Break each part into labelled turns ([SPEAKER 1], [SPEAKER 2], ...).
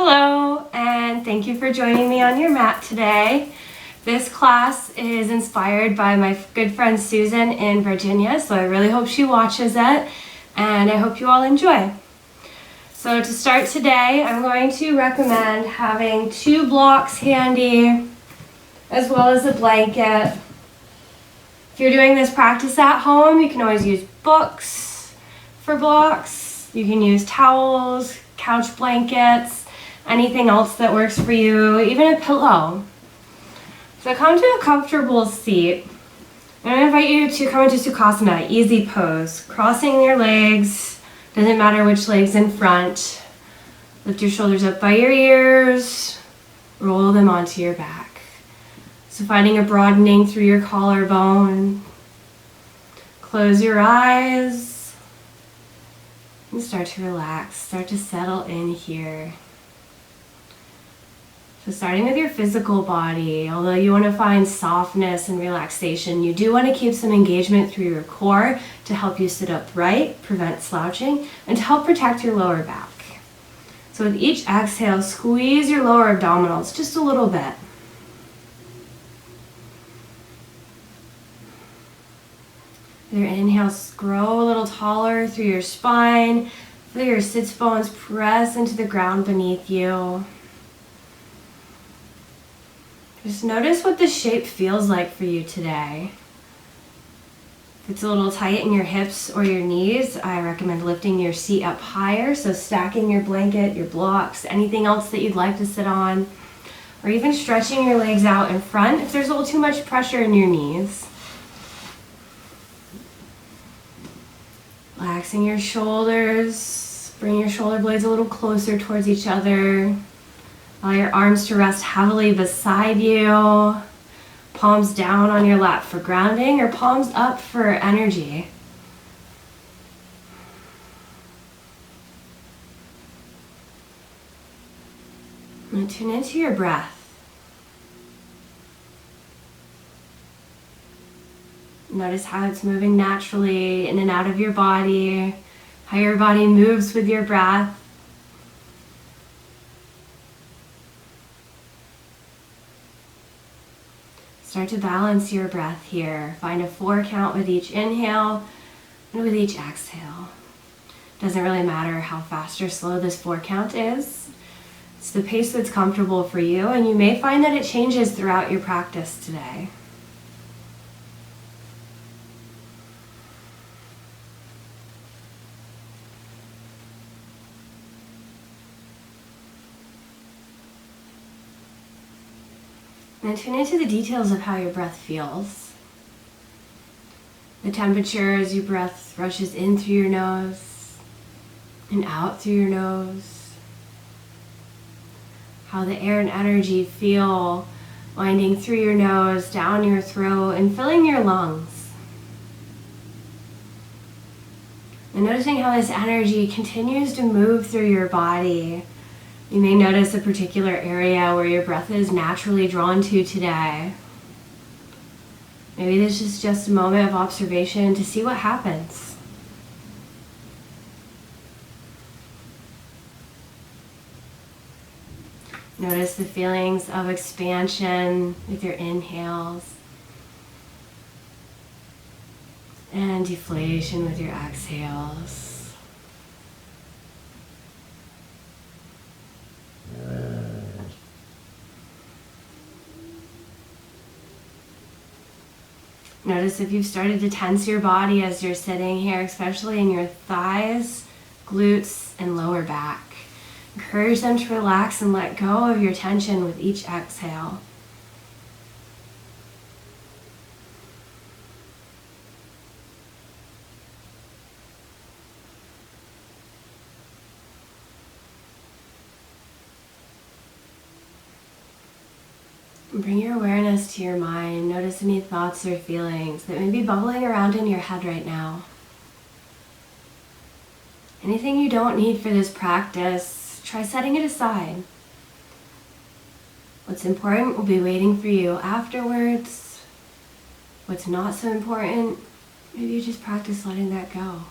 [SPEAKER 1] Hello, and thank you for joining me on your mat today. This class is inspired by my good friend Susan in Virginia, so I really hope she watches it, and I hope you all enjoy. So to start today, I'm going to recommend having 2 blocks handy, as well as a blanket. If you're doing this practice at home, you can always use books for blocks. You can use towels, couch blankets, anything else that works for you, even a pillow. So come to a comfortable seat. I'm going to invite you to come into Sukhasana, easy pose. Crossing your legs, doesn't matter which leg's in front. Lift your shoulders up by your ears, roll them onto your back. So finding a broadening through your collarbone. Close your eyes and start to relax, start to settle in here. So starting with your physical body, although you want to find softness and relaxation, you do want to keep some engagement through your core to help you sit upright, prevent slouching, and to help protect your lower back. So with each exhale, squeeze your lower abdominals just a little bit. With your inhale, grow a little taller through your spine. Feel your sits bones press into the ground beneath you. Just notice what the shape feels like for you today. If it's a little tight in your hips or your knees, I recommend lifting your seat up higher, so stacking your blanket, your blocks, anything else that you'd like to sit on, or even stretching your legs out in front if there's a little too much pressure in your knees. Relaxing your shoulders, bring your shoulder blades a little closer towards each other. Allow your arms to rest heavily beside you. Palms down on your lap for grounding, or palms up for energy. And tune into your breath. Notice how it's moving naturally in and out of your body, how your body moves with your breath. Start to balance your breath here. Find a 4 count with each inhale and with each exhale. Doesn't really matter how fast or slow this 4 count is. It's the pace that's comfortable for you, and you may find that it changes throughout your practice today. And tune into the details of how your breath feels. The temperature as your breath rushes in through your nose and out through your nose. How the air and energy feel winding through your nose, down your throat, and filling your lungs. And noticing how this energy continues to move through your body. You may notice a particular area where your breath is naturally drawn to today. Maybe this is just a moment of observation to see what happens. Notice the feelings of expansion with your inhales and deflation with your exhales. Notice if you've started to tense your body as you're sitting here, especially in your thighs, glutes, and lower back. Encourage them to relax and let go of your tension with each exhale. Bring your awareness to your mind. Notice any thoughts or feelings that may be bubbling around in your head right now. Anything you don't need for this practice, try setting it aside. What's important will be waiting for you afterwards. What's not so important, maybe you just practice letting that go.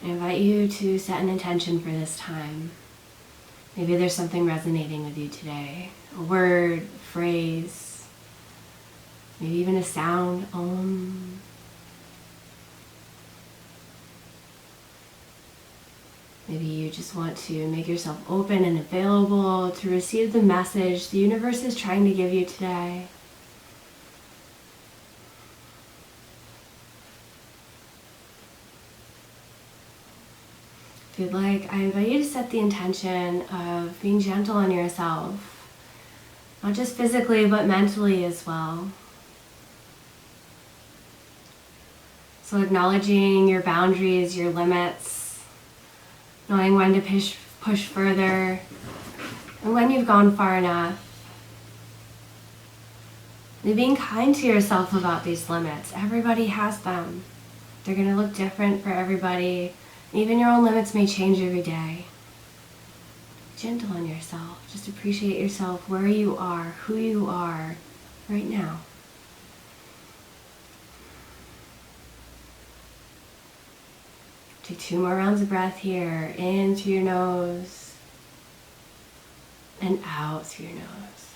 [SPEAKER 1] I invite you to set an intention for this time. Maybe there's something resonating with you today. A word, phrase, maybe even a sound. Om. Maybe you just want to make yourself open and available to receive the message the universe is trying to give you today. If you'd like, I invite you to set the intention of being gentle on yourself, not just physically, but mentally as well. So acknowledging your boundaries, your limits, knowing when to push further, and when you've gone far enough. And being kind to yourself about these limits. Everybody has them. They're going to look different for everybody. Even your own limits may change every day. Be gentle on yourself. Just appreciate yourself, where you are, who you are right now. Take 2 more rounds of breath here. In through your nose and out through your nose.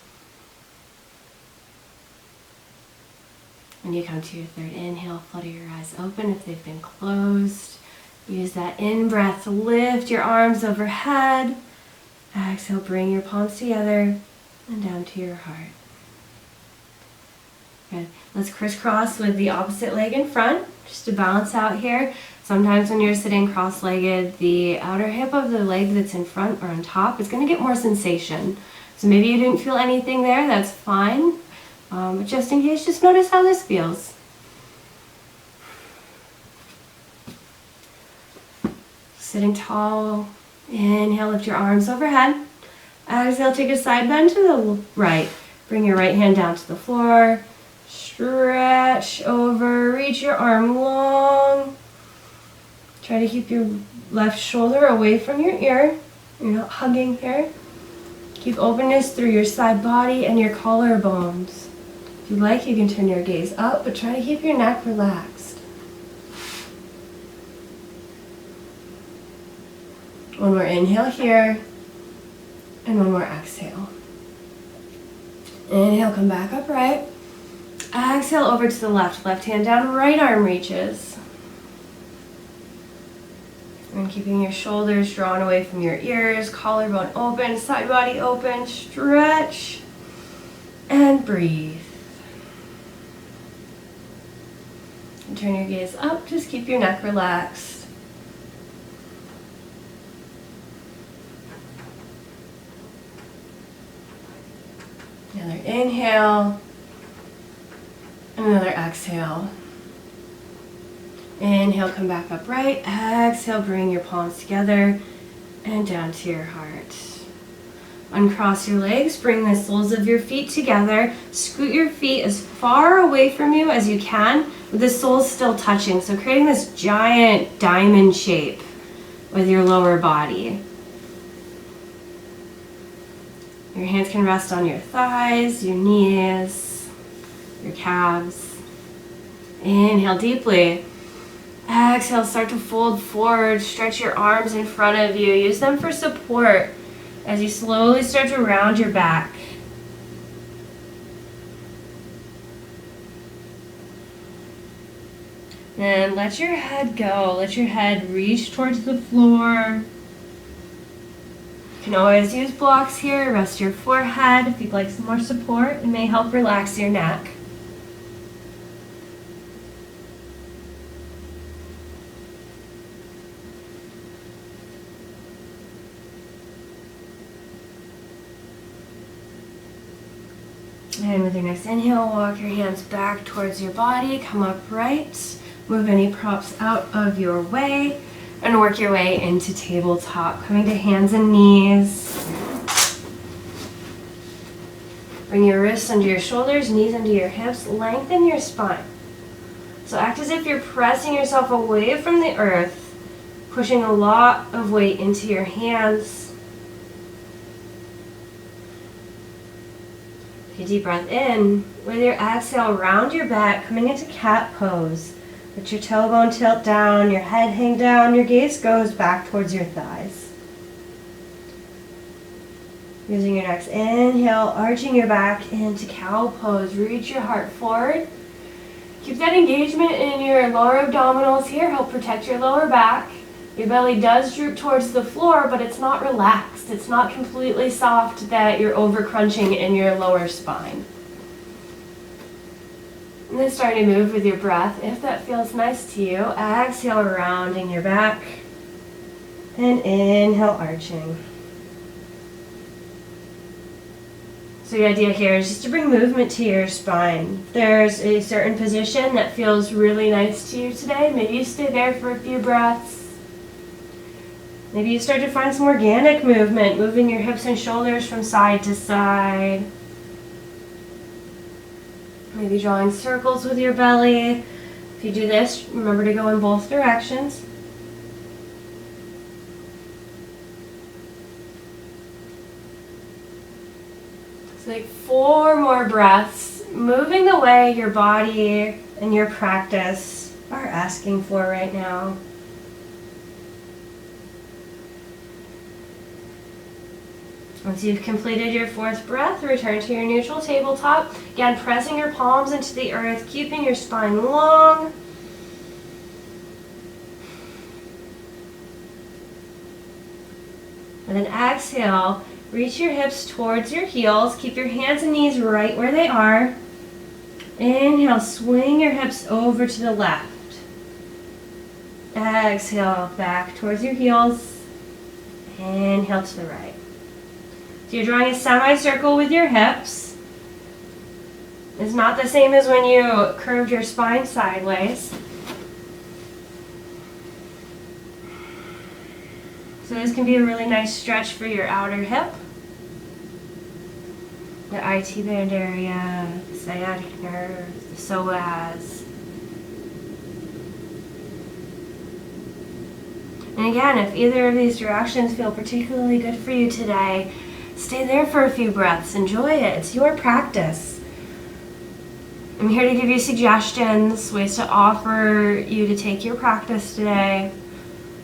[SPEAKER 1] When you come to your 3rd inhale, flutter your eyes open if they've been closed. Use that in-breath to lift your arms overhead. Exhale, bring your palms together and down to your heart. Good. Let's crisscross with the opposite leg in front, just to balance out here. Sometimes when you're sitting cross-legged, the outer hip of the leg that's in front or on top is going to get more sensation. So maybe you didn't feel anything there, that's fine. But just in case, just notice how this feels. Sitting tall, inhale, lift your arms overhead. Exhale, take a side bend to the right. Bring your right hand down to the floor. Stretch over, reach your arm long. Try to keep your left shoulder away from your ear. You're not hugging here. Keep openness through your side body and your collarbones. If you'd like, you can turn your gaze up, but try to keep your neck relaxed. One more inhale here, and one more exhale. Inhale, come back upright. Exhale over to the left. Left hand down, right arm reaches. And keeping your shoulders drawn away from your ears, collarbone open, side body open, stretch, and breathe. And turn your gaze up, just keep your neck relaxed. Another inhale, another exhale. Inhale, come back upright. Exhale, bring your palms together and down to your heart. Uncross your legs, bring the soles of your feet together. Scoot your feet as far away from you as you can, with the soles still touching. So creating this giant diamond shape with your lower body. Your hands can rest on your thighs, your knees, your calves. Inhale deeply. Exhale, start to fold forward. Stretch your arms in front of you. Use them for support as you slowly start to round your back. Then let your head go. Let your head reach towards the floor. You can always use blocks here. Rest your forehead if you'd like some more support. It may help relax your neck. And with your next inhale, walk your hands back towards your body. Come upright. Move any props out of your way. And work your way into tabletop, coming to hands and knees. Bring your wrists under your shoulders, knees under your hips, lengthen your spine. So act as if you're pressing yourself away from the earth, pushing a lot of weight into your hands. Take a deep breath in. With your exhale, round your back, coming into cat pose. Let your tailbone tilt down, your head hang down, your gaze goes back towards your thighs. Using your next inhale, arching your back into cow pose. Reach your heart forward. Keep that engagement in your lower abdominals here. Help protect your lower back. Your belly does droop towards the floor, but it's not relaxed. It's not completely soft that you're over crunching in your lower spine. And then starting to move with your breath. If that feels nice to you, exhale, rounding your back. And inhale, arching. So the idea here is just to bring movement to your spine. If there's a certain position that feels really nice to you today, maybe you stay there for a few breaths. Maybe you start to find some organic movement, moving your hips and shoulders from side to side. Maybe drawing circles with your belly. If you do this, remember to go in both directions. Like 4 more breaths, moving the way your body and your practice are asking for right now. Once you've completed your 4th breath, return to your neutral tabletop. Again, pressing your palms into the earth, keeping your spine long. And then exhale. Reach your hips towards your heels. Keep your hands and knees right where they are. Inhale, swing your hips over to the left. Exhale, back towards your heels. Inhale to the right. So you're drawing a semicircle with your hips. It's not the same as when you curved your spine sideways. So this can be a really nice stretch for your outer hip, the IT band area, the sciatic nerve, the psoas. And again, if either of these directions feel particularly good for you today, stay there for a few breaths. Enjoy it. It's your practice. I'm here to give you suggestions, ways to offer you to take your practice today.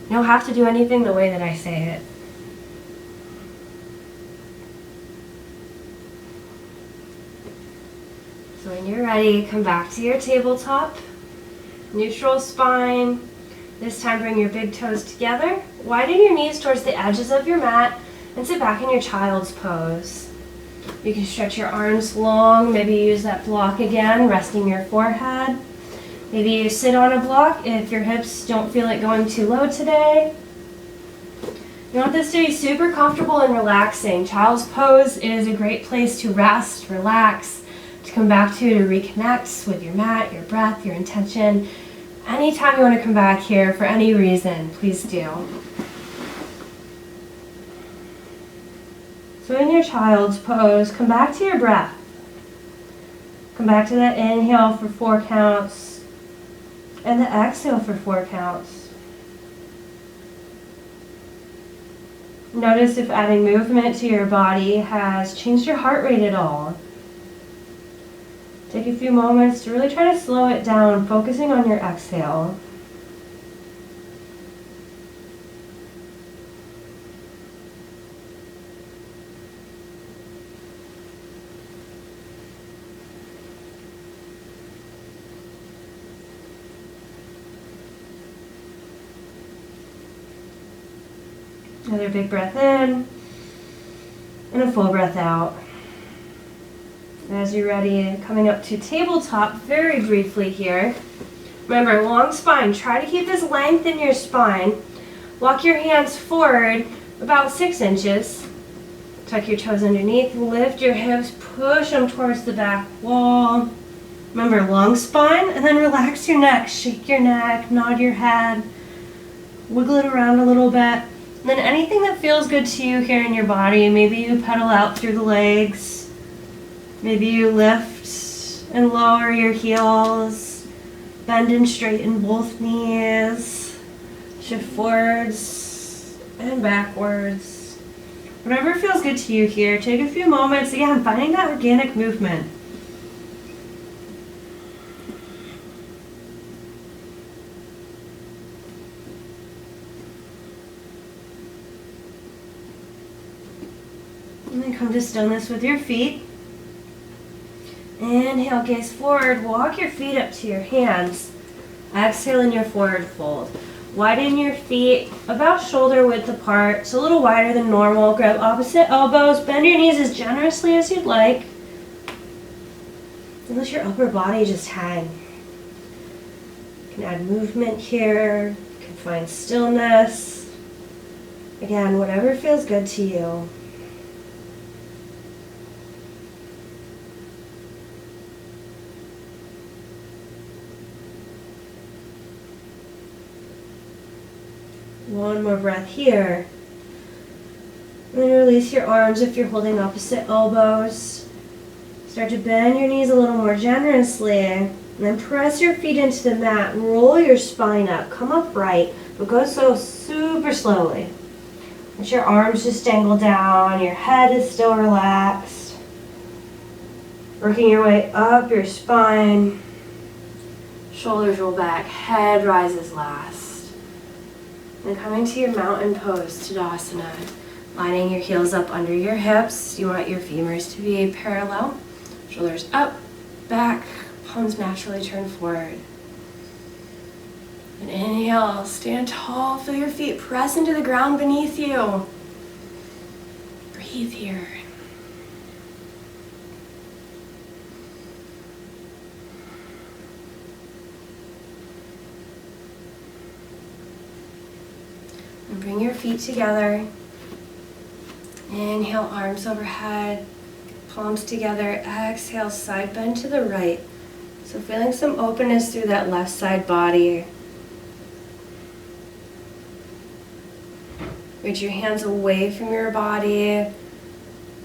[SPEAKER 1] You don't have to do anything the way that I say it. So when you're ready, come back to your tabletop. Neutral spine. This time bring your big toes together. Widen your knees towards the edges of your mat and sit back in your child's pose. You can stretch your arms long, maybe use that block again, resting your forehead. Maybe you sit on a block if your hips don't feel like going too low today. You want this to be super comfortable and relaxing. Child's pose is a great place to rest, relax, to come back to reconnect with your mat, your breath, your intention. Anytime you want to come back here for any reason, please do. So in your child's pose, come back to your breath. Come back to that inhale for 4 counts. And the exhale for 4 counts. Notice if adding movement to your body has changed your heart rate at all. Take a few moments to really try to slow it down, focusing on your exhale. Another big breath in, and a full breath out. As you're ready, coming up to tabletop very briefly here. Remember, long spine. Try to keep this length in your spine. Walk your hands forward about 6 inches. Tuck your toes underneath, lift your hips, push them towards the back wall. Remember, long spine, and then relax your neck. Shake your neck, nod your head, wiggle it around a little bit. And then anything that feels good to you here in your body, maybe you pedal out through the legs, maybe you lift and lower your heels, bend and straighten both knees, shift forwards and backwards. Whatever feels good to you here, take a few moments, again, finding that organic movement. And then come to stillness with your feet. Inhale, gaze forward. Walk your feet up to your hands. Exhale in your forward fold. Widen your feet about shoulder width apart. It's a little wider than normal. Grab opposite elbows. Bend your knees as generously as you'd like. And let your upper body just hang. You can add movement here. You can find stillness. Again, whatever feels good to you. One more breath here. And then release your arms if you're holding opposite elbows. Start to bend your knees a little more generously. And then press your feet into the mat. Roll your spine up. Come upright, but go so super slowly. Let your arms just dangle down. Your head is still relaxed. Working your way up your spine. Shoulders roll back. Head rises last. And coming to your mountain pose, Tadasana, lining your heels up under your hips. You want your femurs to be parallel. Shoulders up, back, palms naturally turn forward. And inhale, stand tall, feel your feet press into the ground beneath you. Breathe here. And bring your feet together. Inhale, arms overhead, palms together. Exhale, side bend to the right. So feeling some openness through that left side body. Reach your hands away from your body.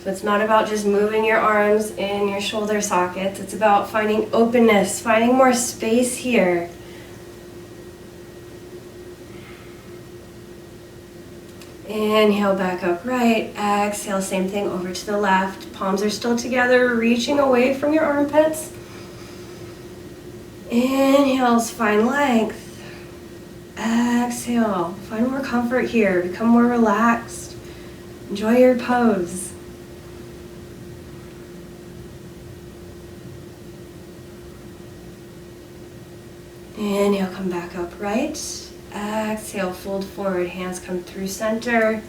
[SPEAKER 1] So it's not about just moving your arms in your shoulder sockets. It's about finding openness, finding more space here. Inhale, back upright. Exhale, same thing over to the left. Palms are still together, reaching away from your armpits. Inhales, find length. Exhale, find more comfort here. Become more relaxed. Enjoy your pose. Inhale, come back upright. Exhale, fold forward, hands come through center.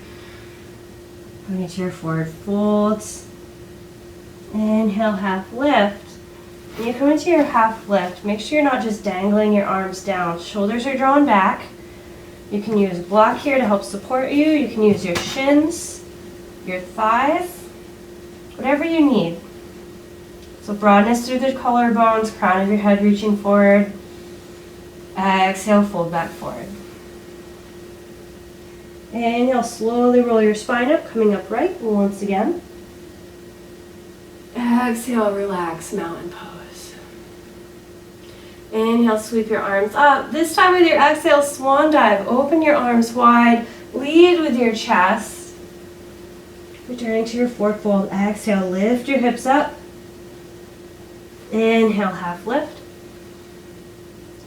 [SPEAKER 1] Come into your forward fold. Inhale, half lift. When you come into your half lift, make sure you're not just dangling your arms down. Shoulders are drawn back. You can use a block here to help support you. You can use your shins, your thighs, whatever you need. So broadness through the collarbones, crown of your head reaching forward. Exhale, fold back forward. Inhale, slowly roll your spine up, coming upright once again. Exhale, relax, mountain pose. Inhale, sweep your arms up. This time with your exhale, swan dive. Open your arms wide, lead with your chest. Returning to your forward fold. Exhale, lift your hips up. Inhale, half lift.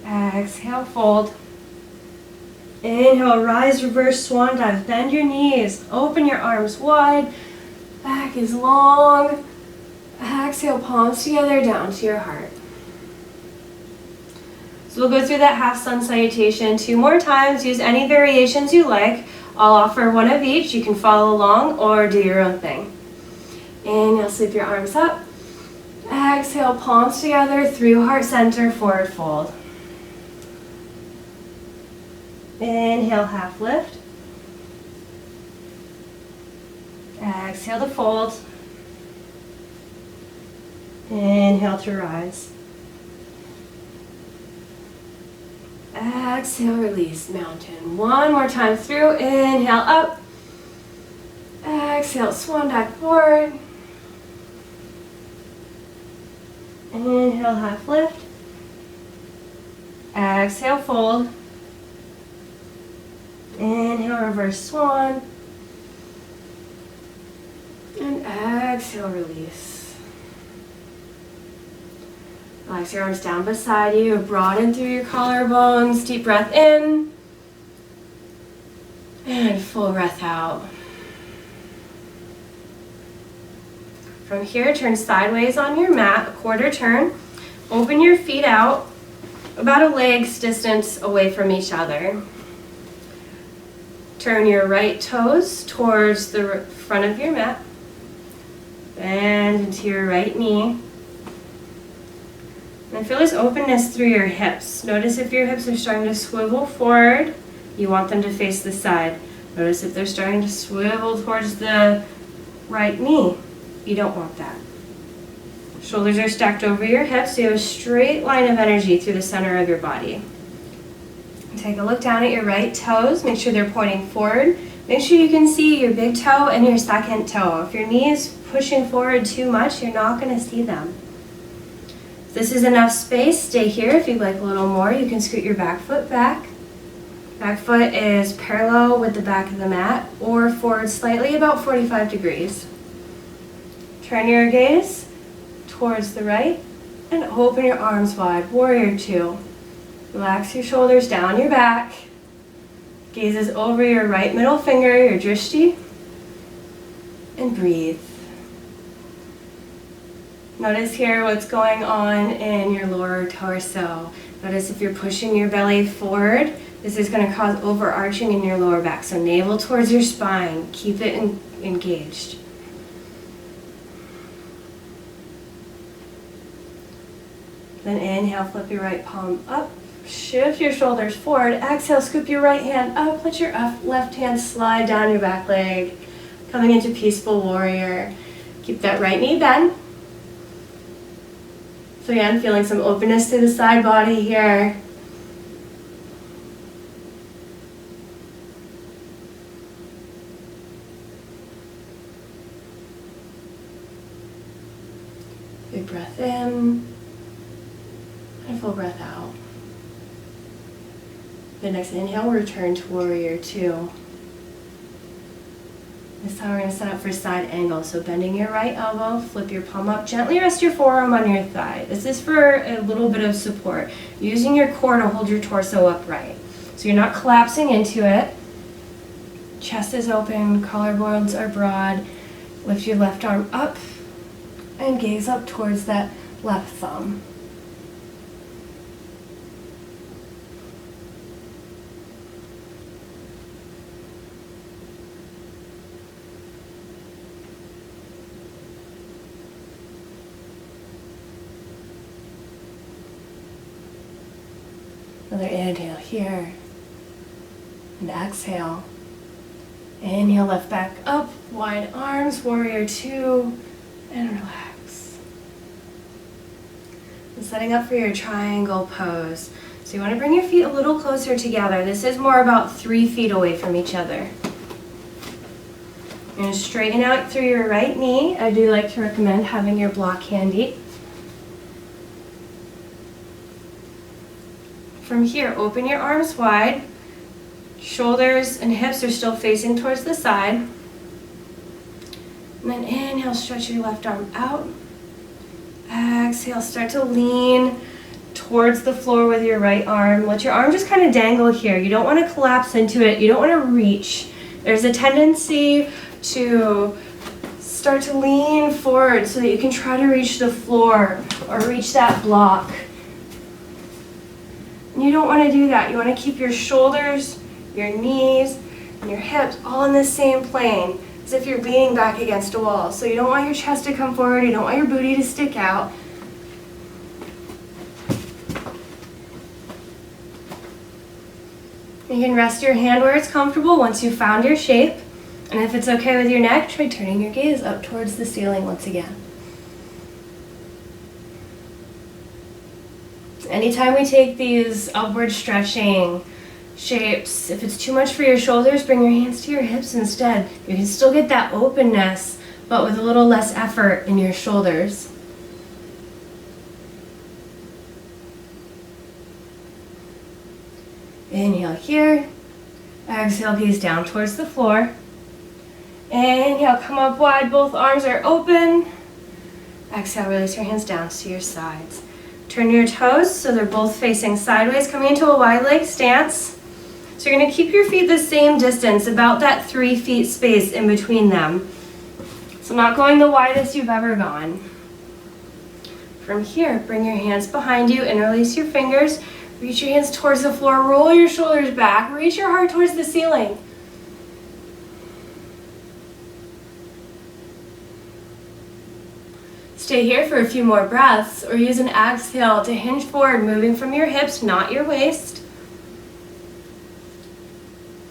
[SPEAKER 1] Exhale, fold. Inhale, rise, reverse swan dive. Bend your knees, open your arms wide. Back is long. Exhale, palms together down to your heart. So we'll go through that half sun salutation 2 more times. Use any variations you like. I'll offer one of each. You can follow along or do your own thing. Inhale, sweep your arms up. Exhale, palms together through heart center, forward fold. Inhale, half lift. Exhale to fold. Inhale to rise. Exhale, release, mountain. One more time through. Inhale, up. Exhale, swan dive forward. Inhale, half lift. Exhale, fold. Inhale, reverse swan. And exhale, release. Relax your arms down beside you. Broaden through your collarbones. Deep breath in. And full breath out. From here, turn sideways on your mat, a quarter turn. Open your feet out about a leg's distance away from each other. Turn your right toes towards the front of your mat. Bend into your right knee. And feel this openness through your hips. Notice if your hips are starting to swivel forward, you want them to face the side. Notice if they're starting to swivel towards the right knee, you don't want that. Shoulders are stacked over your hips, so you have a straight line of energy through the center of your body. Take a look down at your right toes. Make sure they're pointing forward. Make sure you can see your big toe and your second toe. If your knee is pushing forward too much, you're not going to see them. If this is enough space, stay here. If you'd like a little more, you can scoot your back foot back. Back foot is parallel with the back of the mat or forward slightly, about 45 degrees. Turn your gaze towards the right and open your arms wide, warrior two. Relax your shoulders down your back. Gaze is over your right middle finger, your drishti, and breathe. Notice here what's going on in your lower torso. Notice if you're pushing your belly forward, this is going to cause overarching in your lower back. So navel towards your spine. Keep it engaged. Then inhale, flip your right palm up. Shift your shoulders forward. Exhale, scoop your right hand up. Let your left hand slide down your back leg. Coming into peaceful warrior. Keep that right knee bent. So again, feeling some openness to the side body here. Big breath in. And full breath out. The next inhale, return to warrior two. This time we're going to set up for side angle. So bending your right elbow, flip your palm up, gently rest your forearm on your thigh. This is for a little bit of support. Using your core to hold your torso upright. So you're not collapsing into it. Chest is open, collarbones are broad. Lift your left arm up and gaze up towards that left thumb. Another inhale here, and exhale. Inhale, left back up, wide arms, warrior two, and relax. And setting up for your triangle pose. So you want to bring your feet a little closer together. This is more about 3 feet away from each other. You're going to straighten out through your right knee. I do like to recommend having your block handy. From here, open your arms wide. Shoulders and hips are still facing towards the side. And then inhale, stretch your left arm out. Exhale, start to lean towards the floor with your right arm. Let your arm just kind of dangle here. You don't want to collapse into it. You don't want to reach. There's a tendency to start to lean forward so that you can try to reach the floor or reach that block. You don't want to do that. You want to keep your shoulders, your knees, and your hips all in the same plane, as if you're leaning back against a wall. So you don't want your chest to come forward, you don't want your booty to stick out. You can rest your hand where it's comfortable once you've found your shape. And if it's okay with your neck, try turning your gaze up towards the ceiling once again. Anytime we take these upward stretching shapes, if it's too much for your shoulders, bring your hands to your hips instead. You can still get that openness, but with a little less effort in your shoulders. Inhale here. Exhale, gaze down towards the floor. Inhale, come up wide, both arms are open. Exhale, release your hands down to your sides. Turn your toes so they're both facing sideways, coming into a wide leg stance. So you're going to keep your feet the same distance, about that 3 feet space in between them. So not going the widest you've ever gone. From here, bring your hands behind you, interlace your fingers, reach your hands towards the floor, roll your shoulders back, reach your heart towards the ceiling. Stay here for a few more breaths, or use an exhale to hinge forward, moving from your hips, not your waist.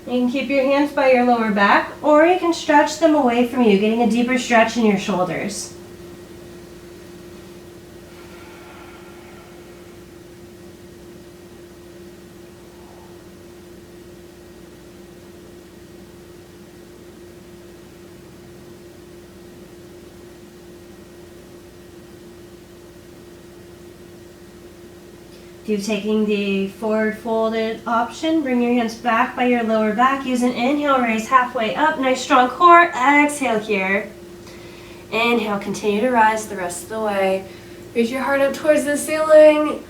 [SPEAKER 1] You can keep your hands by your lower back, or you can stretch them away from you, getting a deeper stretch in your shoulders. If you're taking the forward folded option, bring your hands back by your lower back. Use an inhale, raise halfway up. Nice strong core. Exhale here. Inhale, continue to rise the rest of the way. Reach your heart up towards the ceiling.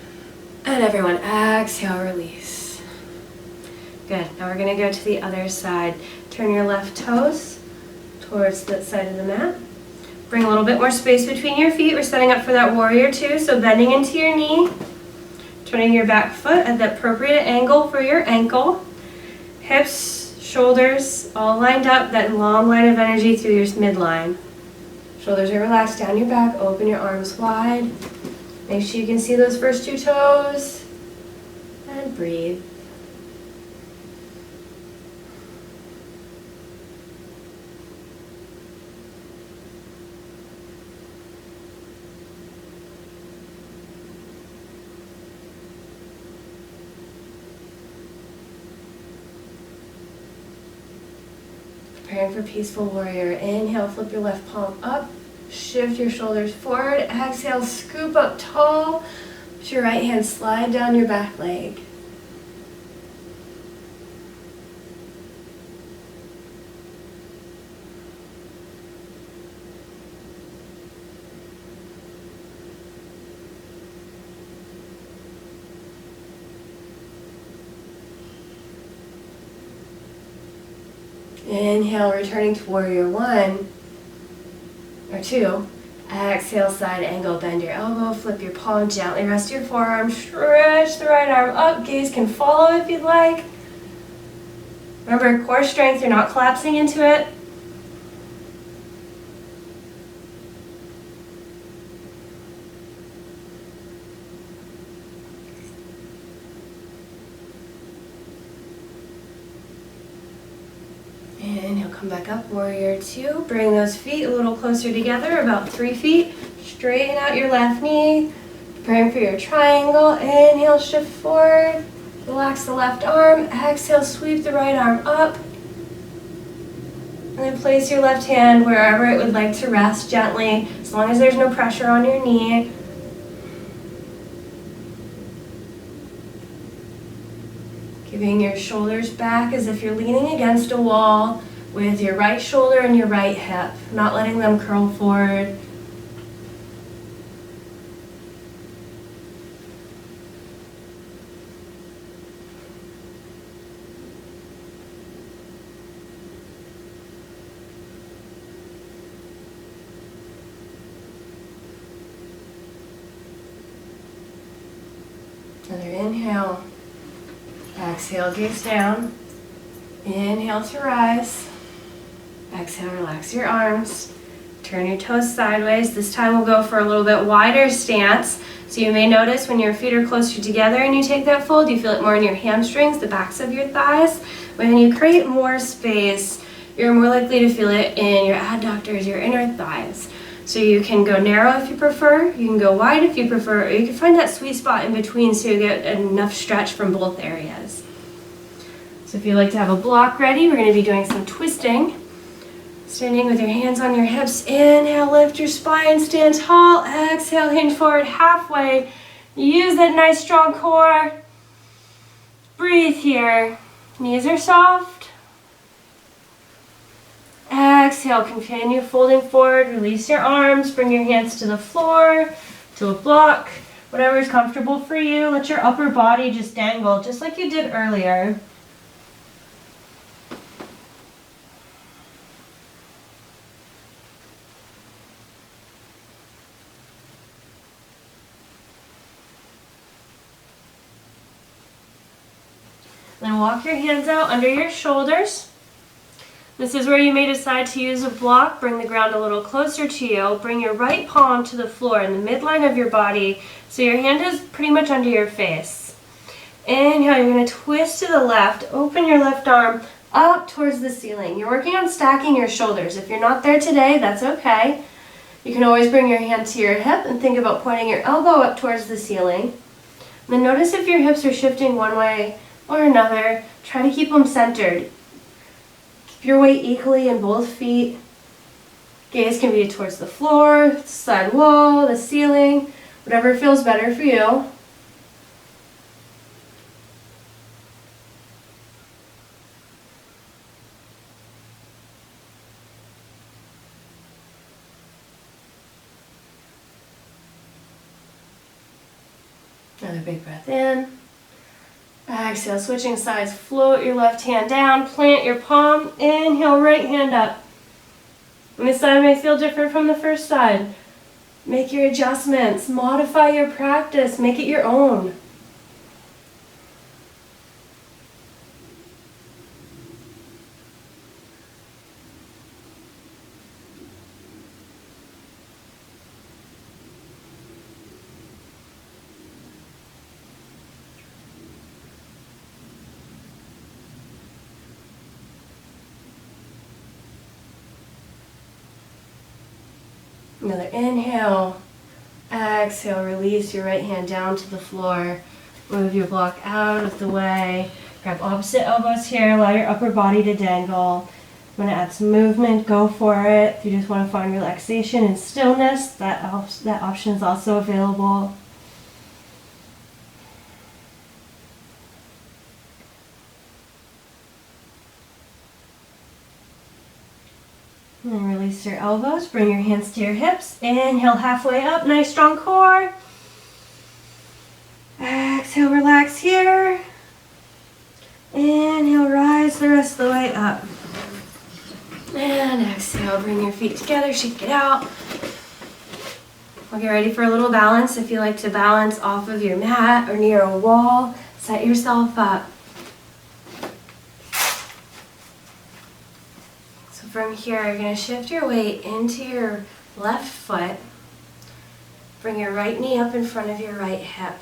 [SPEAKER 1] And everyone, exhale, release. Good. Now we're going to go to the other side. Turn your left toes towards the side of the mat. Bring a little bit more space between your feet. We're setting up for that warrior two, so bending into your knee. Turning your back foot at the appropriate angle for your ankle. Hips, shoulders, all lined up, that long line of energy through your midline. Shoulders are relaxed down your back, open your arms wide. Make sure you can see those first two toes. And breathe. Preparing for peaceful warrior. Inhale, flip your left palm up. Shift your shoulders forward. Exhale, scoop up tall. Let your right hand slide down your back leg. Inhale, returning to warrior one or two. Exhale, side angle, bend your elbow, flip your palm, gently rest your forearm, stretch the right arm up, gaze can follow if you'd like. Remember, core strength, you're not collapsing into it. Inhale, come back up, warrior two. Bring those feet a little closer together, about 3 feet. Straighten out your left knee. Preparing for your triangle. Inhale, shift forward. Relax the left arm. Exhale, sweep the right arm up. And then place your left hand wherever it would like to rest gently, as long as there's no pressure on your knee. Giving your shoulders back as if you're leaning against a wall with your right shoulder and your right hip, not letting them curl forward. Another inhale. Exhale, gaze down. Inhale to rise. Exhale, relax your arms. Turn your toes sideways. This time we'll go for a little bit wider stance. So you may notice when your feet are closer together and you take that fold, you feel it more in your hamstrings, the backs of your thighs. When you create more space, you're more likely to feel it in your adductors, your inner thighs. So you can go narrow if you prefer, you can go wide if you prefer, or you can find that sweet spot in between so you get enough stretch from both areas. So if you'd like to have a block ready, we're going to be doing some twisting. Standing with your hands on your hips. Inhale, lift your spine, stand tall. Exhale, hinge forward halfway. Use that nice strong core. Breathe here. Knees are soft. Exhale, continue folding forward. Release your arms. Bring your hands to the floor, to a block. Whatever is comfortable for you. Let your upper body just dangle, just like you did earlier. Then walk your hands out under your shoulders. This is where you may decide to use a block. Bring the ground a little closer to you. Bring your right palm to the floor in the midline of your body so your hand is pretty much under your face. Inhale, you're going to twist to the left. Open your left arm up towards the ceiling. You're working on stacking your shoulders. If you're not there today, that's okay. You can always bring your hand to your hip and think about pointing your elbow up towards the ceiling. And then notice if your hips are shifting one way or another. Try to keep them centered. Keep your weight equally in both feet. Gaze can be towards the floor, the side wall, the ceiling, whatever feels better for you. Another big breath in. Exhale, switching sides, float your left hand down, plant your palm, inhale, right hand up. And this side may feel different from the first side. Make your adjustments, modify your practice, make it your own. Another inhale, exhale, release your right hand down to the floor. Move your block out of the way. Grab opposite elbows here, allow your upper body to dangle. I'm going to add some movement, go for it. If you just want to find relaxation and stillness, that option is also available. And then release your elbows, bring your hands to your hips. Inhale, halfway up, nice strong core. Exhale, relax here. Inhale, rise the rest of the way up. And exhale, bring your feet together, shake it out. We'll get ready for a little balance. If you like to balance off of your mat or near a wall, set yourself up. From here, you're going to shift your weight into your left foot. Bring your right knee up in front of your right hip.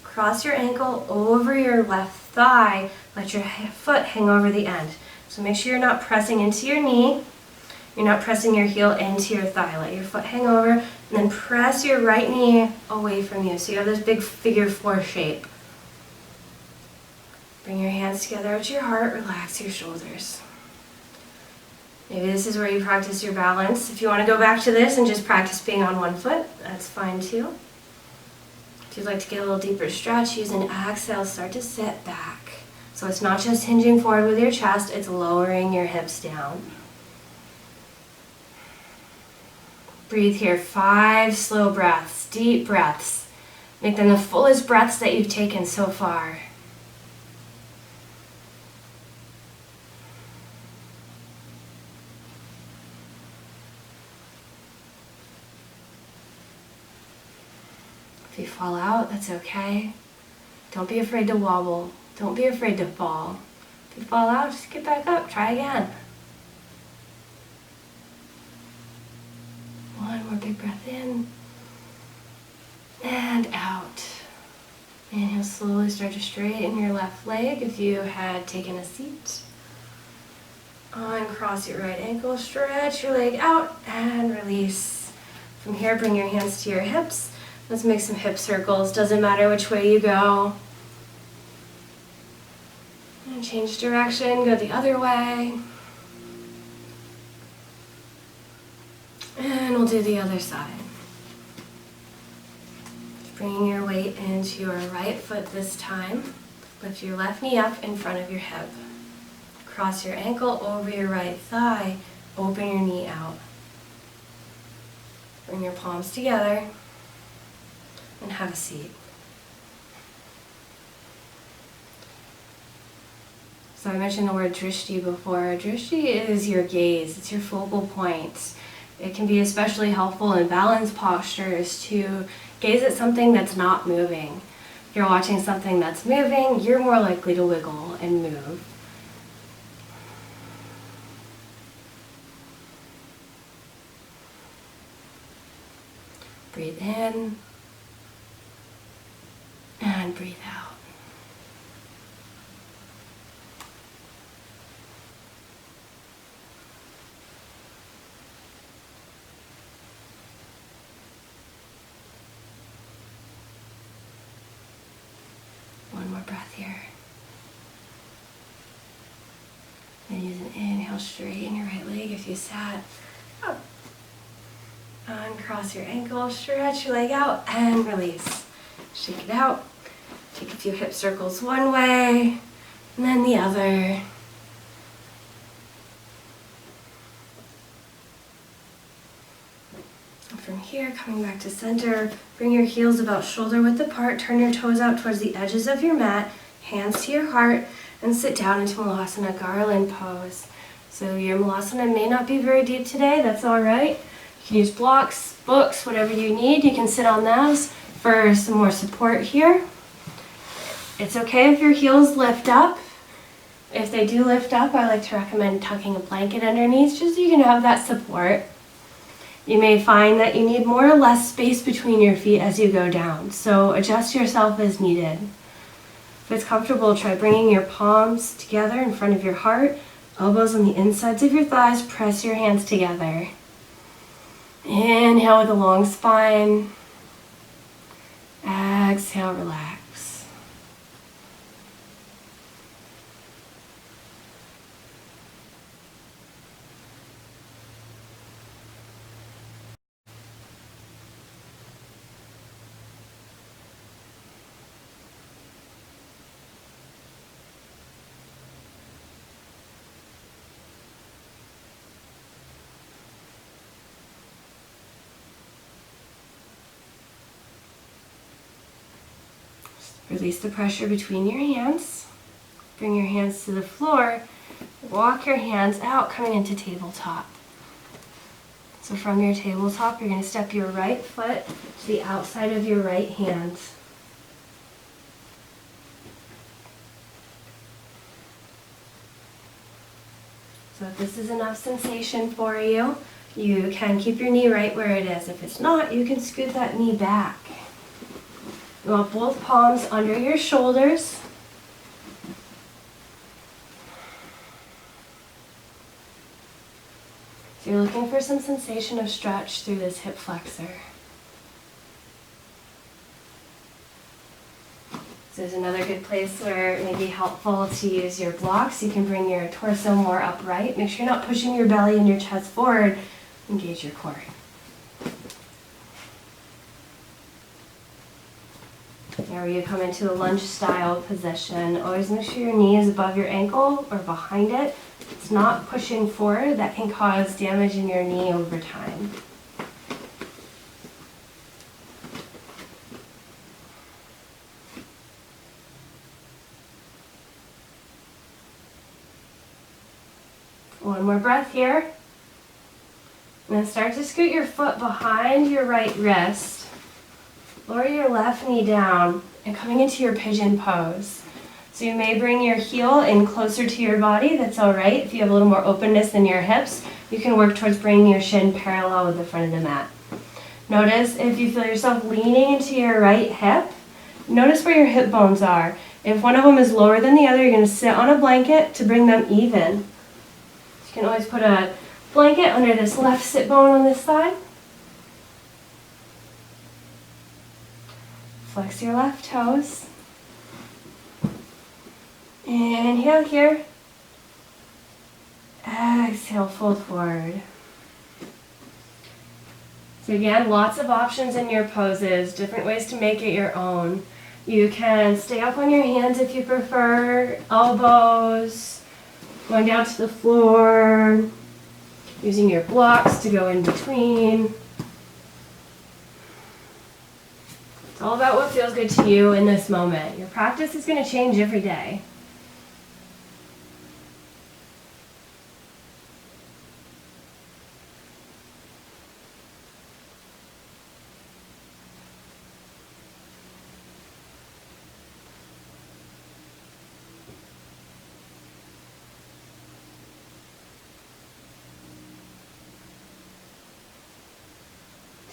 [SPEAKER 1] Cross your ankle over your left thigh. Let your foot hang over the end. So make sure you're not pressing into your knee. You're not pressing your heel into your thigh. Let your foot hang over and then press your right knee away from you. So you have this big figure 4 shape. Bring your hands together at your heart. Relax your shoulders. Maybe this is where you practice your balance. If you want to go back to this and just practice being on one foot, that's fine too. If you'd like to get a little deeper stretch, use an exhale, start to sit back. So it's not just hinging forward with your chest, it's lowering your hips down. Breathe here, 5 slow breaths, deep breaths. Make them the fullest breaths that you've taken so far. If you fall out, that's okay. Don't be afraid to wobble. Don't be afraid to fall. If you fall out, just get back up. Try again. One more big breath in. And out. Inhale, slowly start to straighten your left leg if you had taken a seat. Uncross your right ankle, stretch your leg out, and release. From here, bring your hands to your hips. Let's make some hip circles. Doesn't matter which way you go. And change direction, go the other way. And we'll do the other side. Bringing your weight into your right foot this time. Lift your left knee up in front of your hip. Cross your ankle over your right thigh. Open your knee out. Bring your palms together. And have a seat. So I mentioned the word drishti before. Drishti is your gaze, it's your focal point. It can be especially helpful in balanced postures to gaze at something that's not moving. If you're watching something that's moving, you're more likely to wiggle and move. Breathe in and breathe out. One more breath here. And use an inhale, straighten your right leg if you sat. Up. Uncross your ankle, stretch your leg out, and release. Shake it out. Take a few hip circles one way, and then the other. And from here, coming back to center, bring your heels about shoulder width apart, turn your toes out towards the edges of your mat, hands to your heart, and sit down into Malasana Garland pose. So your Malasana may not be very deep today, that's all right. You can use blocks, books, whatever you need. You can sit on those for some more support here. It's okay if your heels lift up. If they do lift up, I like to recommend tucking a blanket underneath just so you can have that support. You may find that you need more or less space between your feet as you go down, so adjust yourself as needed. If it's comfortable, try bringing your palms together in front of your heart, elbows on the insides of your thighs, press your hands together. Inhale with a long spine. Exhale, relax. Release the pressure between your hands. Bring your hands to the floor. Walk your hands out, coming into tabletop. So from your tabletop, you're going to step your right foot to the outside of your right hand. So if this is enough sensation for you, you can keep your knee right where it is. If it's not, you can scoot that knee back. You want both palms under your shoulders. So you're looking for some sensation of stretch through this hip flexor. So there's another good place where it may be helpful to use your blocks. You can bring your torso more upright. Make sure you're not pushing your belly and your chest forward. Engage your core. Now you come into a lunge style position. Always make sure your knee is above your ankle or behind it. It's not pushing forward. That can cause damage in your knee over time. One more breath here. And then start to scoot your foot behind your right wrist. Lower your left knee down and coming into your pigeon pose. So you may bring your heel in closer to your body. That's all right. If you have a little more openness in your hips, you can work towards bringing your shin parallel with the front of the mat. Notice if you feel yourself leaning into your right hip, notice where your hip bones are. If one of them is lower than the other, you're going to sit on a blanket to bring them even. You can always put a blanket under this left sit bone on this side. Flex your left toes. Inhale here. Exhale, fold forward. So again, lots of options in your poses, different ways to make it your own. You can stay up on your hands if you prefer, elbows, going down to the floor, using your blocks to go in between. It's all about what feels good to you in this moment. Your practice is going to change every day.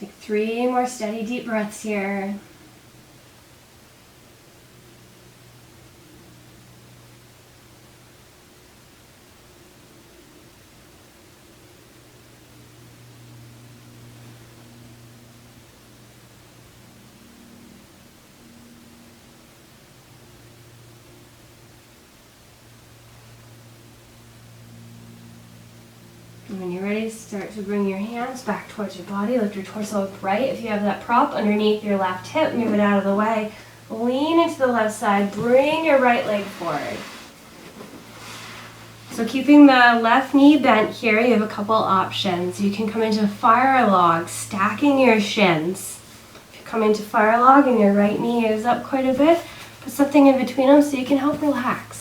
[SPEAKER 1] Take 3 more steady deep breaths here. And when you're ready, start to bring your hands back towards your body. Lift your torso upright. If you have that prop underneath your left hip, move it out of the way. Lean into the left side. Bring your right leg forward. So keeping the left knee bent here, you have a couple options. You can come into fire log, stacking your shins. If you come into fire log and your right knee is up quite a bit, put something in between them so you can help relax.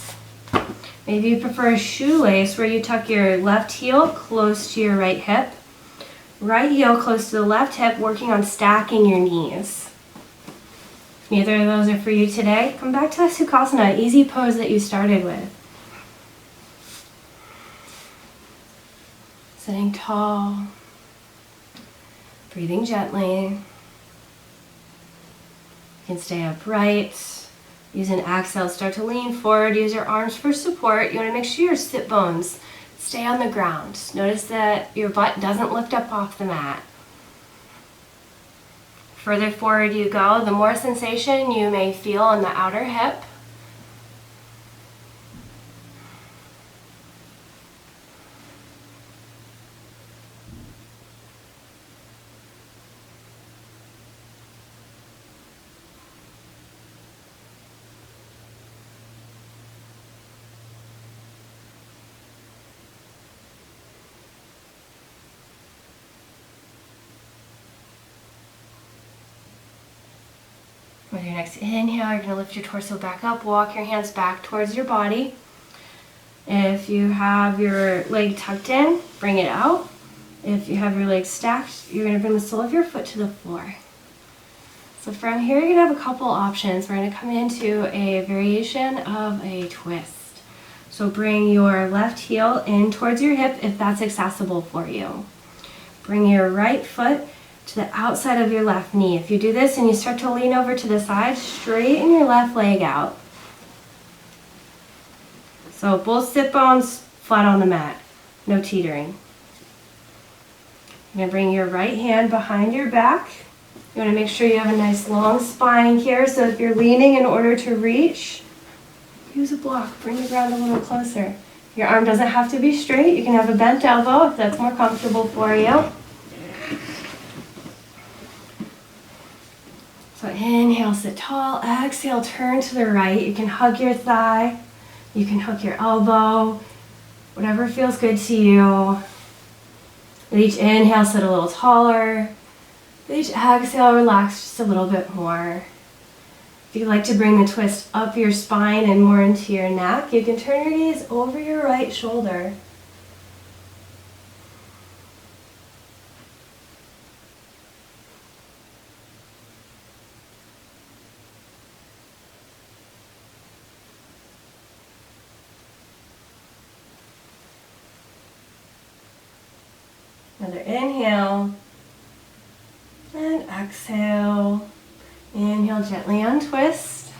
[SPEAKER 1] Maybe you prefer a shoelace where you tuck your left heel close to your right hip. Right heel close to the left hip, working on stacking your knees. If neither of those are for you today, come back to Sukhasana, easy pose that you started with. Sitting tall, breathing gently. You can stay upright. Use an exhale, start to lean forward, use your arms for support. You want to make sure your sit bones stay on the ground. Notice that your butt doesn't lift up off the mat. Further forward you go, the more sensation you may feel on the outer hip. With your next inhale, you're going to lift your torso back up, walk your hands back towards your body. If you have your leg tucked in, bring it out. If you have your legs stacked, you're going to bring the sole of your foot to the floor. So from here, you're going to have a couple options. We're going to come into a variation of a twist. So bring your left heel in towards your hip if that's accessible for you. Bring your right foot to the outside of your left knee. If you do this and you start to lean over to the side, straighten your left leg out. So both sit bones flat on the mat, no teetering. You're going to bring your right hand behind your back. You want to make sure you have a nice long spine here, so if you're leaning in order to reach, use a block, bring the ground a little closer. Your arm doesn't have to be straight, you can have a bent elbow if that's more comfortable for you. So inhale, sit tall. Exhale, turn to the right. You can hug your thigh. You can hook your elbow. Whatever feels good to you. With each inhale, sit a little taller. With each exhale, relax just a little bit more. If you'd like to bring the twist up your spine and more into your neck, you can turn your gaze over your right shoulder. Another inhale, and exhale. Inhale, gently untwist.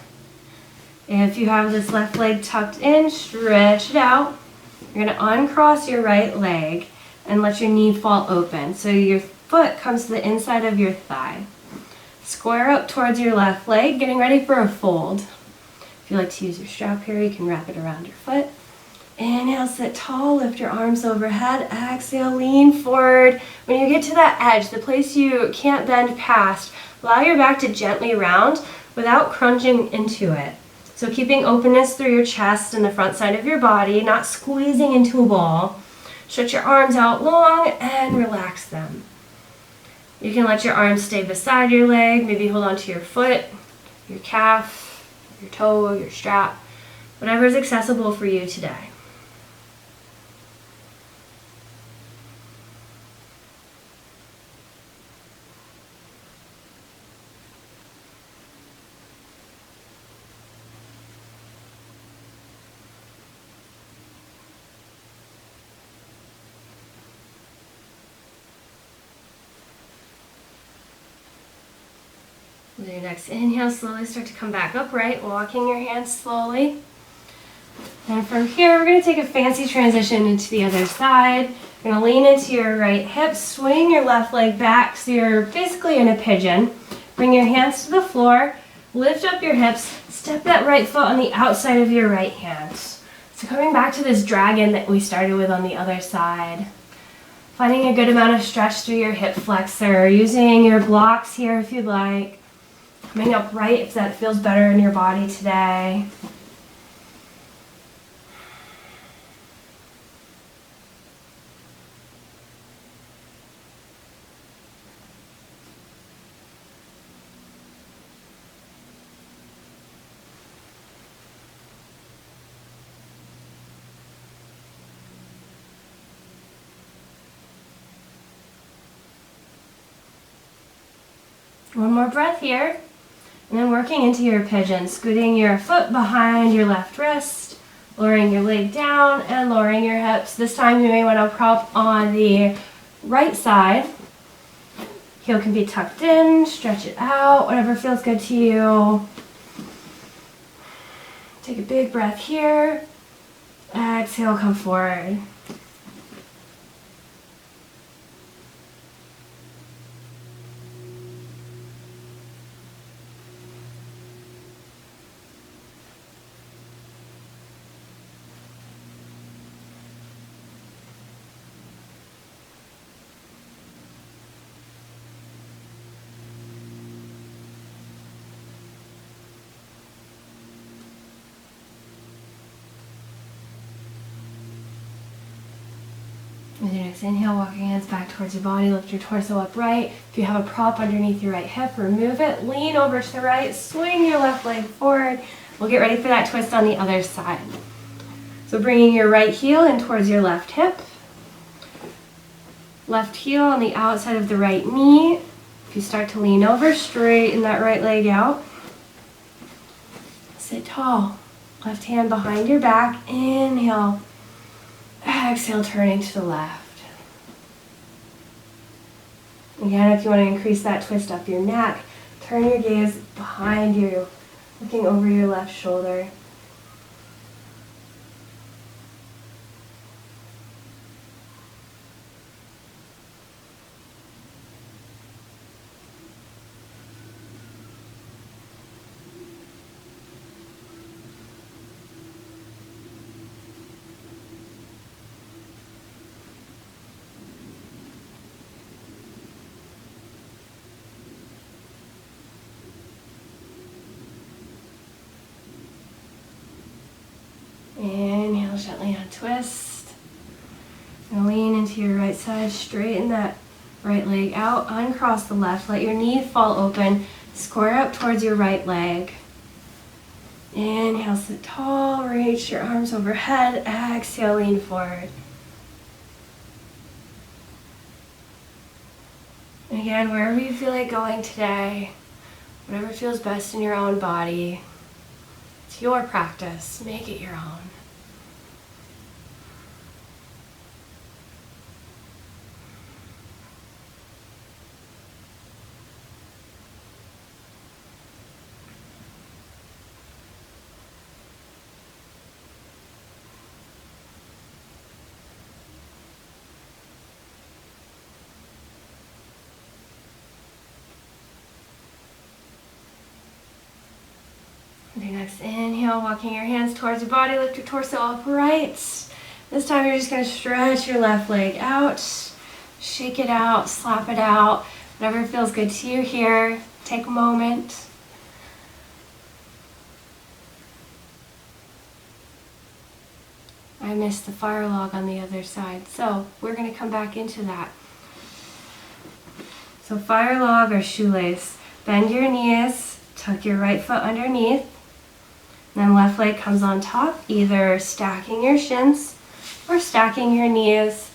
[SPEAKER 1] If you have this left leg tucked in, stretch it out. You're going to uncross your right leg and let your knee fall open. So your foot comes to the inside of your thigh. Square up towards your left leg, getting ready for a fold. If you like to use your strap here, you can wrap it around your foot. Inhale, sit tall, lift your arms overhead. Exhale, lean forward. When you get to that edge, the place you can't bend past, allow your back to gently round without crunching into it. So keeping openness through your chest and the front side of your body, not squeezing into a ball. Stretch your arms out long and relax them. You can let your arms stay beside your leg, maybe hold onto your foot, your calf, your toe, your strap, whatever is accessible for you today. With your next inhale, slowly start to come back upright, walking your hands slowly. And from here, we're going to take a fancy transition into the other side. You're going to lean into your right hip, swing your left leg back so you're basically in a pigeon. Bring your hands to the floor, lift up your hips, step that right foot on the outside of your right hand. So coming back to this dragon that we started with on the other side. Finding a good amount of stretch through your hip flexor, using your blocks here if you'd like. Coming upright if that feels better in your body today. One more breath here, and then working into your pigeon, scooting your foot behind your left wrist, lowering your leg down and lowering your hips. This time you may want to prop on the right side. Heel can be tucked in, stretch it out, whatever feels good to you. Take a big breath here. Exhale, come forward. With your next inhale, walk your hands back towards your body, lift your torso upright. If you have a prop underneath your right hip, remove it, lean over to the right, swing your left leg forward. We'll get ready for that twist on the other side. So bringing your right heel in towards your left hip. Left heel on the outside of the right knee. If you start to lean over, straighten that right leg out. Sit tall. Left hand behind your back. Inhale. Exhale, turning to the left. Again, if you want to increase that twist up your neck, turn your gaze behind you, looking over your left shoulder. Inhale, gently untwist. And lean into your right side, straighten that right leg out, uncross the left, let your knee fall open, square up towards your right leg. Inhale, sit tall, reach your arms overhead, exhale, lean forward. And again, wherever you feel like going today, whatever feels best in your own body, it's your practice, make it your own. With your next inhale, walking your hands towards your body, lift your torso upright. This time you're just going to stretch your left leg out, shake it out, slap it out, whatever feels good to you here. Take a moment. I missed the fire log on the other side, so we're going to come back into that. So fire log or shoelace. Bend your knees, tuck your right foot underneath. Then left leg comes on top, either stacking your shins or stacking your knees,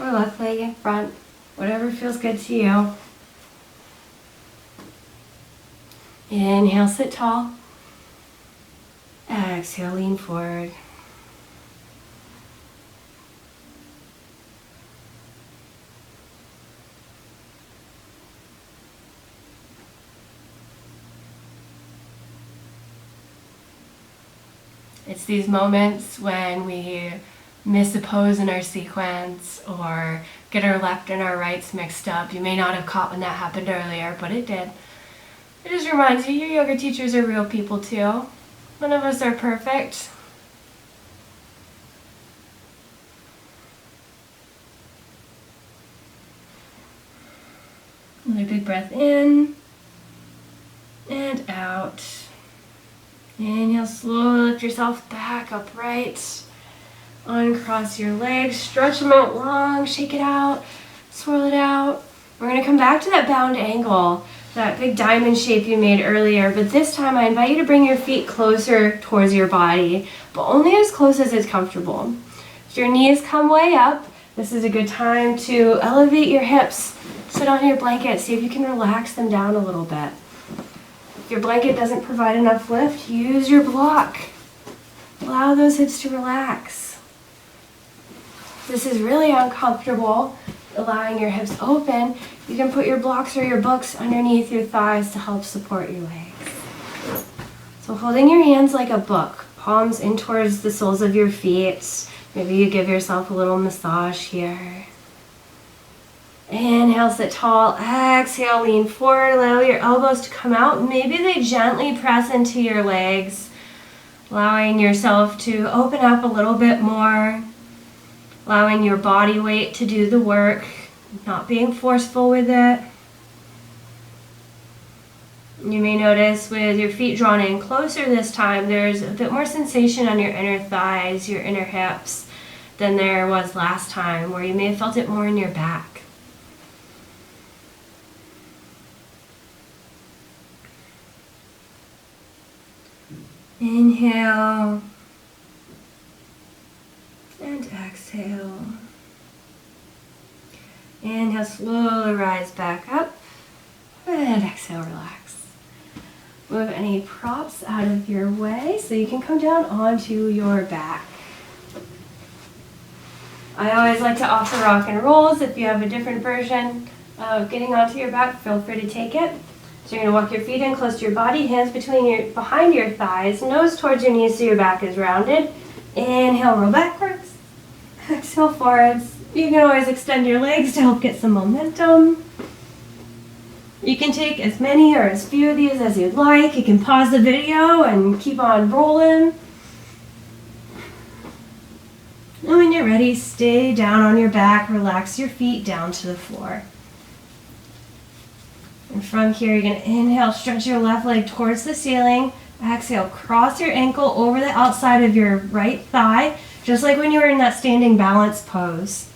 [SPEAKER 1] or left leg in front, whatever feels good to you. Inhale, sit tall. Exhale, lean forward. It's these moments when we miss a pose in our sequence or get our left and our rights mixed up. You may not have caught when that happened earlier, but it did. It just reminds you your yoga teachers are real people too. None of us are perfect. Another big breath in and out. Inhale, slowly lift yourself back upright. Uncross your legs, stretch them out long, shake it out, swirl it out. We're going to come back to that bound angle, that big diamond shape you made earlier, but this time I invite you to bring your feet closer towards your body, but only as close as is comfortable. If your knees come way up, this is a good time to elevate your hips. Sit on your blanket, see if you can relax them down a little bit. If your blanket doesn't provide enough lift, use your block. Allow those hips to relax. This is really uncomfortable, allowing your hips open. You can put your blocks or your books underneath your thighs to help support your legs. So holding your hands like a book, palms in towards the soles of your feet. Maybe you give yourself a little massage here. Inhale, sit tall. Exhale, lean forward. Allow your elbows to come out. Maybe they gently press into your legs, allowing yourself to open up a little bit more, allowing your body weight to do the work, not being forceful with it. You may notice with your feet drawn in closer this time, there's a bit more sensation on your inner thighs, your inner hips, than there was last time, where you may have felt it more in your back. Inhale and exhale. Inhale, slowly rise back up and exhale, relax. Move any props out of your way so you can come down onto your back. I always like to offer rock and rolls. If you have a different version of getting onto your back, feel free to take it. So you're going to walk your feet in close to your body, hands behind your thighs, nose towards your knees so your back is rounded. Inhale, roll backwards. Exhale, forwards. You can always extend your legs to help get some momentum. You can take as many or as few of these as you'd like. You can pause the video and keep on rolling. And when you're ready, stay down on your back, relax your feet down to the floor. And from here, you're going to inhale, stretch your left leg towards the ceiling. Exhale, cross your ankle over the outside of your right thigh, just like when you were in that standing balance pose.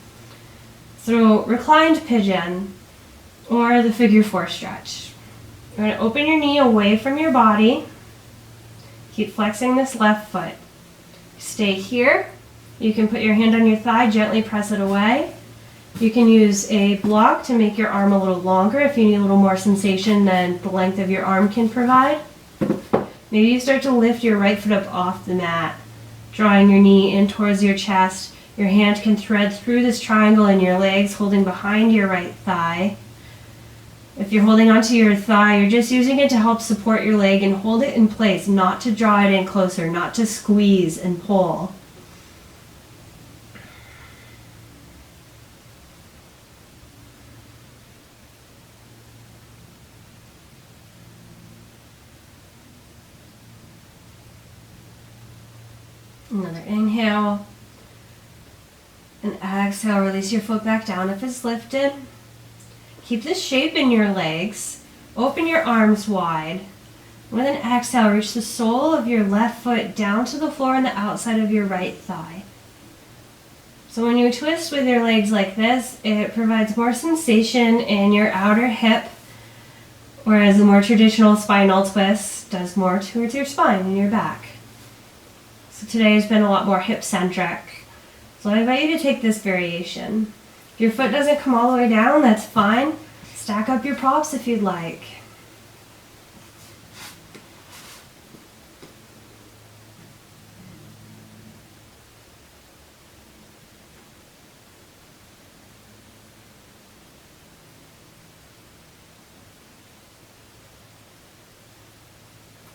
[SPEAKER 1] So reclined pigeon or the figure four stretch. You're going to open your knee away from your body. Keep flexing this left foot. Stay here. You can put your hand on your thigh, gently press it away. You can use a block to make your arm a little longer if you need a little more sensation than the length of your arm can provide. Maybe you start to lift your right foot up off the mat, drawing your knee in towards your chest. Your hand can thread through this triangle in your legs, holding behind your right thigh. If you're holding onto your thigh, you're just using it to help support your leg and hold it in place, not to draw it in closer, not to squeeze and pull. Another inhale. And exhale, release your foot back down if it's lifted. Keep this shape in your legs. Open your arms wide. With an exhale, reach the sole of your left foot down to the floor on the outside of your right thigh. So when you twist with your legs like this, it provides more sensation in your outer hip, whereas the more traditional spinal twist does more towards your spine and your back. So today has been a lot more hip-centric. So I invite you to take this variation. If your foot doesn't come all the way down, that's fine. Stack up your props if you'd like.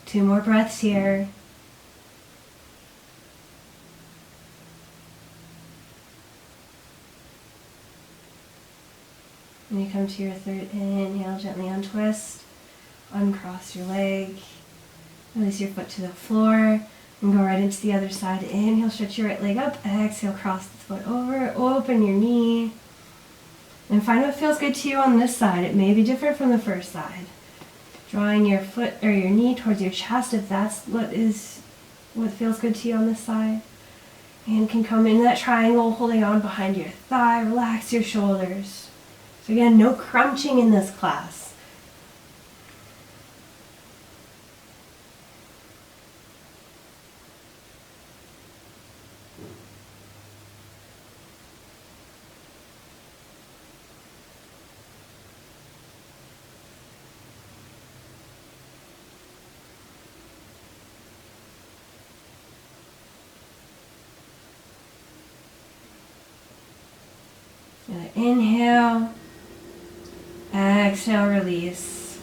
[SPEAKER 1] Two more breaths here. When you come to your third inhale, gently untwist, uncross your leg, release your foot to the floor, and go right into the other side. Inhale, stretch your right leg up. Exhale, cross the foot over, open your knee. And find what feels good to you on this side. It may be different from the first side. Drawing your foot or your knee towards your chest if that's what feels good to you on this side. And can come into that triangle, holding on behind your thigh. Relax your shoulders. So again, no crunching in this class. Inhale, exhale, release.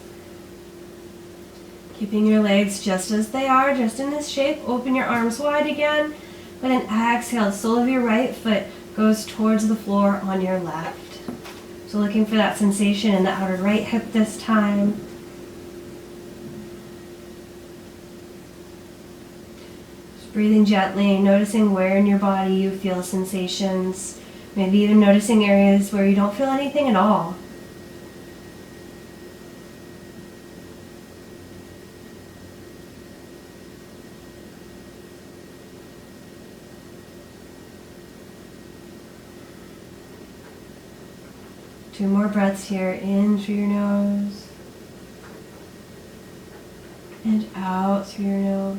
[SPEAKER 1] Keeping your legs just as they are, just in this shape. Open your arms wide again. But an exhale, the sole of your right foot goes towards the floor on your left. So looking for that sensation in the outer right hip this time. Just breathing gently, noticing where in your body you feel sensations. Maybe even noticing areas where you don't feel anything at all. Two more breaths here, in through your nose and out through your nose.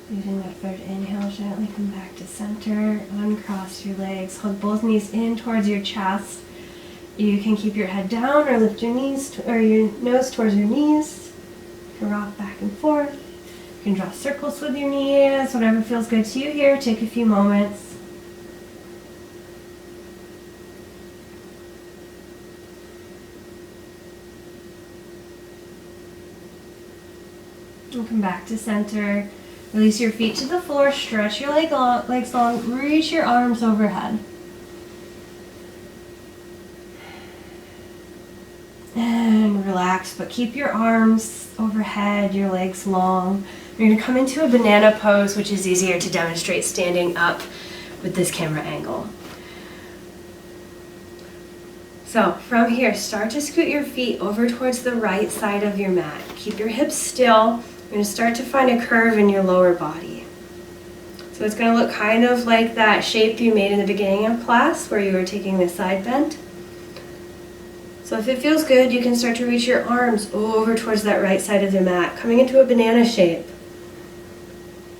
[SPEAKER 1] Using that third inhale, gently come back to center, uncross your legs, hold both knees in towards your chest. You can keep your head down or lift your knees or your nose towards your knees. You can rock back and forth. You can draw circles with your knees, whatever feels good to you here. Take a few moments. And come back to center. Release your feet to the floor, stretch your legs long, reach your arms overhead. And relax, but keep your arms overhead, your legs long. You're going to come into a banana pose, which is easier to demonstrate standing up with this camera angle. So from here, start to scoot your feet over towards the right side of your mat. Keep your hips still. You're going to start to find a curve in your lower body. So it's going to look kind of like that shape you made in the beginning of class where you were taking the side bend. So if it feels good, you can start to reach your arms over towards that right side of the mat, coming into a banana shape.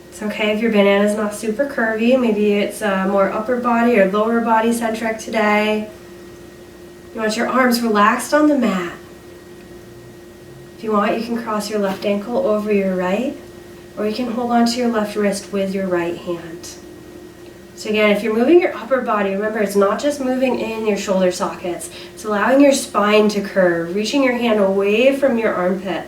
[SPEAKER 1] It's okay if your banana is not super curvy. Maybe it's more upper body or lower body centric today. You want your arms relaxed on the mat. If you want, you can cross your left ankle over your right, or you can hold on to your left wrist with your right hand. So again, if you're moving your upper body, remember it's not just moving in your shoulder sockets. It's allowing your spine to curve, reaching your hand away from your armpit.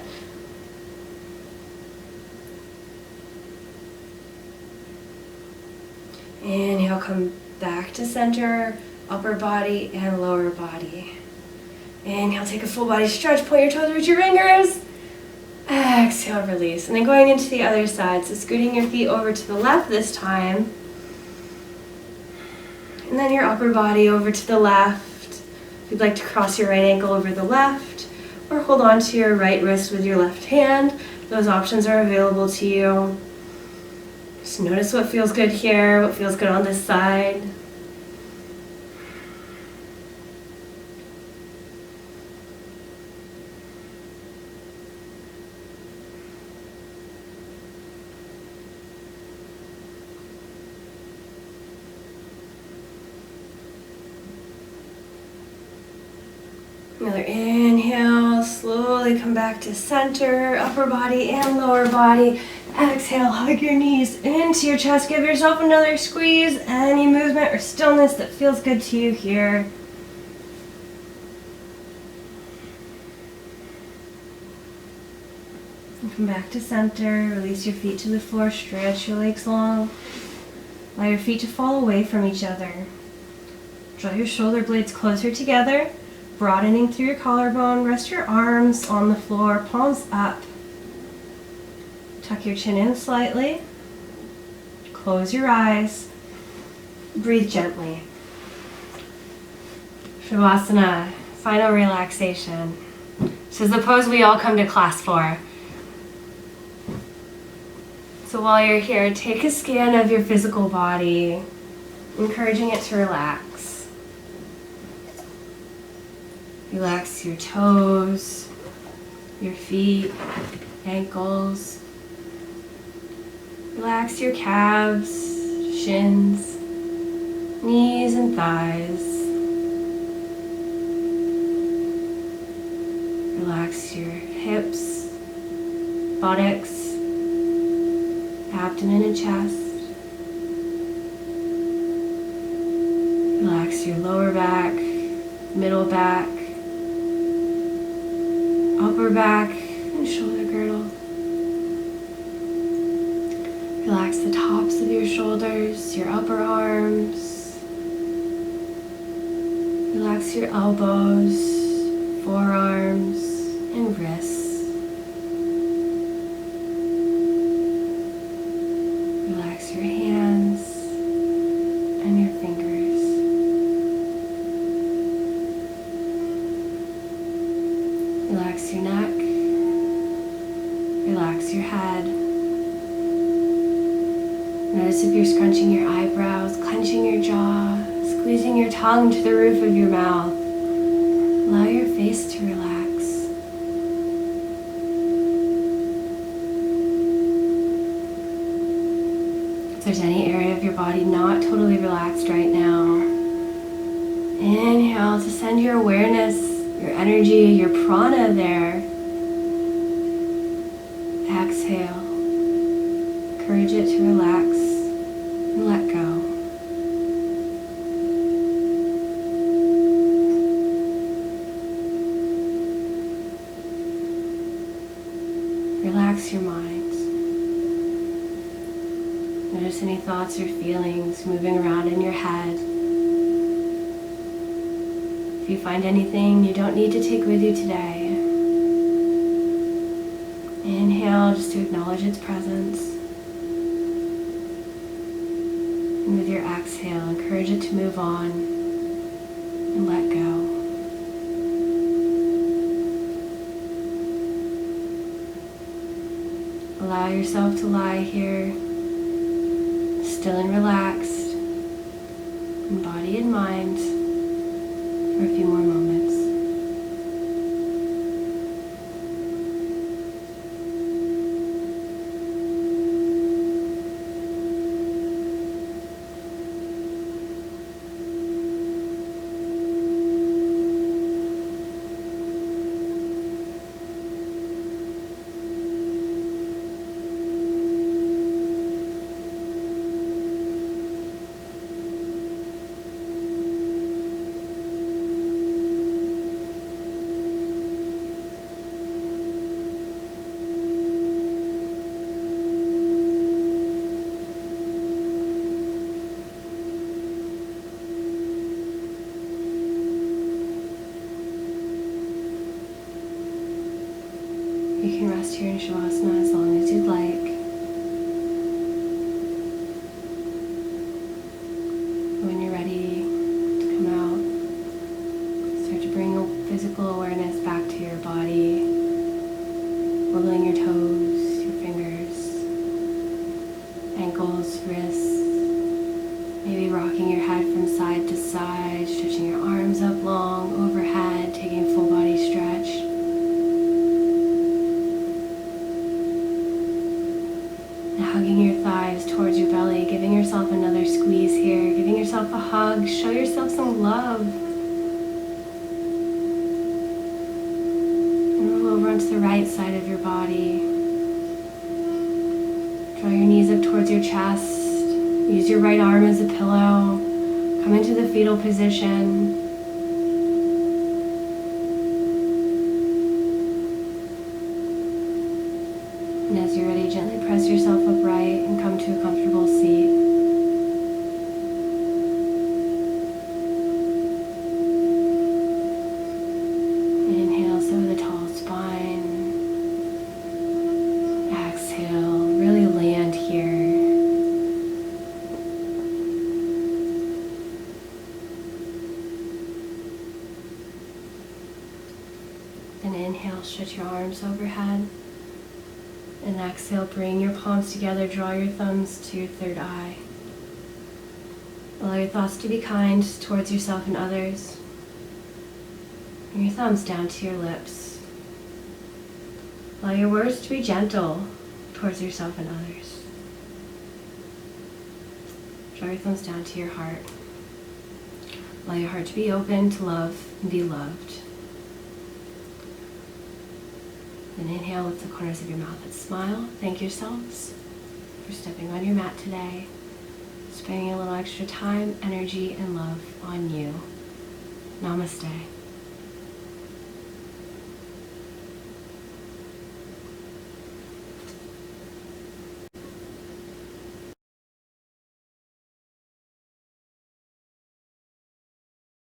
[SPEAKER 1] Inhale, come back to center, upper body and lower body. Inhale, take a full body stretch, point your toes, reach your fingers. Exhale, release. And then going into the other side, so scooting your feet over to the left this time. And then your upper body over to the left. If you'd like to cross your right ankle over the left, or hold on to your right wrist with your left hand, those options are available to you. Just notice what feels good here, what feels good on this side. Another inhale, slowly come back to center, upper body and lower body. Exhale, hug your knees into your chest. Give yourself another squeeze. Any movement or stillness that feels good to you here. And come back to center. Release your feet to the floor. Stretch your legs long. Allow your feet to fall away from each other. Draw your shoulder blades closer together, broadening through your collarbone. Rest your arms on the floor, palms up. Tuck your chin in slightly. Close your eyes. Breathe gently. Shavasana, final relaxation. This is the pose we all come to class for. So while you're here, take a scan of your physical body, encouraging it to relax. Relax your toes, your feet, ankles. Relax your calves, shins, knees and thighs. Relax your hips, buttocks, abdomen and chest. Relax your lower back, middle back, upper back, and shoulder girdle. Relax the tops of your shoulders, your upper arms. Relax your elbows, forearms, and wrists. Relax your hands and your fingers. Relax your neck. Relax your head. Notice if you're scrunching your eyebrows, clenching your jaw, squeezing your tongue to the roof of your mouth. Allow your face to relax. If there's any area of your body not totally relaxed right now, inhale to send your awareness, your energy, your prana there. Exhale. Encourage it to relax and let go. Relax your mind. Notice any thoughts or feelings moving around in your head. If you find anything you don't need to take with you today, inhale just to acknowledge its presence. And with your exhale, encourage it to move on and let go. Allow yourself to lie here, still and relaxed, in body and mind, for a few more moments. You can rest here in Shavasana as long as you'd like. When you're ready to come out, start to bring physical awareness back to your body, wiggling your toes, your fingers, ankles, wrists, maybe rocking your head from side to side, stretching your arms up long overhead, taking full body stretch. Hugging your thighs towards your belly, giving yourself another squeeze here, giving yourself a hug, show yourself some love. And roll over onto the right side of your body. Draw your knees up towards your chest. Use your right arm as a pillow. Come into the fetal position. And as you're ready, gently press yourself upright and come to a comfortable seat. Inhale, so with a tall spine. Exhale, really land here. Then inhale, stretch your arms overhead. And exhale, bring your palms together, draw your thumbs to your third eye. Allow your thoughts to be kind towards yourself and others. Bring your thumbs down to your lips. Allow your words to be gentle towards yourself and others. Draw your thumbs down to your heart. Allow your heart to be open to love and be loved. Then inhale with the corners of your mouth and smile. Thank yourselves for stepping on your mat today, spending a little extra time, energy, and love on you. Namaste.